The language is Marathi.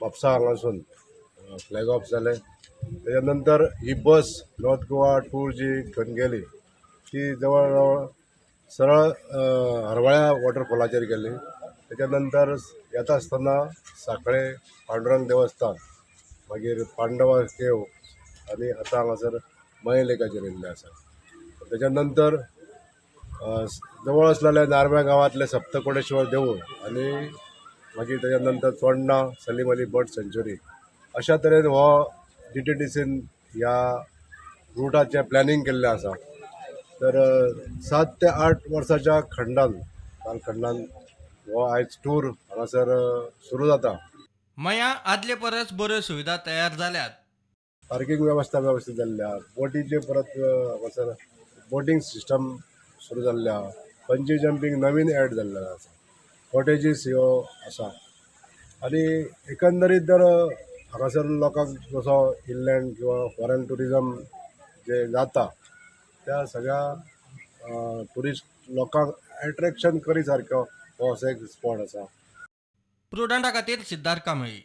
म्हापसा हांगासून फ्लॅग ऑफ जाले. त्याच्या नंतर ही बस नॉर्थ गोवा टूर जी घेवन गेली ती जवळ जवळ सरळ हरवळ्या वॉटरफॉलाचेर गेली. त्याच्यानंतर येता आसतना सांखळे पांडुरंग देवस्थान, मागीर पांडवा केव आनी आतां हांगासर मये लेकाचेर येयल्ले आसा. त्याच्या नंतर जवळ असलेल्या नारव्या गांवांतले सप्तकोटेश्वर देवूळ आनी मागीर त्याच्या नंतर चोडणा सलीम अली बर्ड सँच्युरी अशा तरेन हो DTDCन ह्या रुटाचें प्लॅनिंग केल्लें आसा. तर 7 ते 8 वर्साच्या कालखंडान हो आयज टूर हांगासर सुरू जाता. मया आदले परस बऱ्यो सुविधा तयार जाल्यात. पार्किंग वेवस्था वेवस्थीत जाल्ल्या, बोटीचे परत हांगासर बोटींग सिस्टम सुरू जाल्ल्या, पंची जंपींग नवीन एड जाल्लें आसा, कॉटेजीस ह्यो आसा आनी एकंदरीत जर हांगासर लोकांक जसो इनलँड किंवा फॉरेन टुरिजम जे जाता त्या सगळ्या टुरिस्ट लोकांक एट्रॅक्शन करी सारको हो असो एक स्पॉट आसा. प्रुडंटा खातीर सिद्धार्थ कांबळी.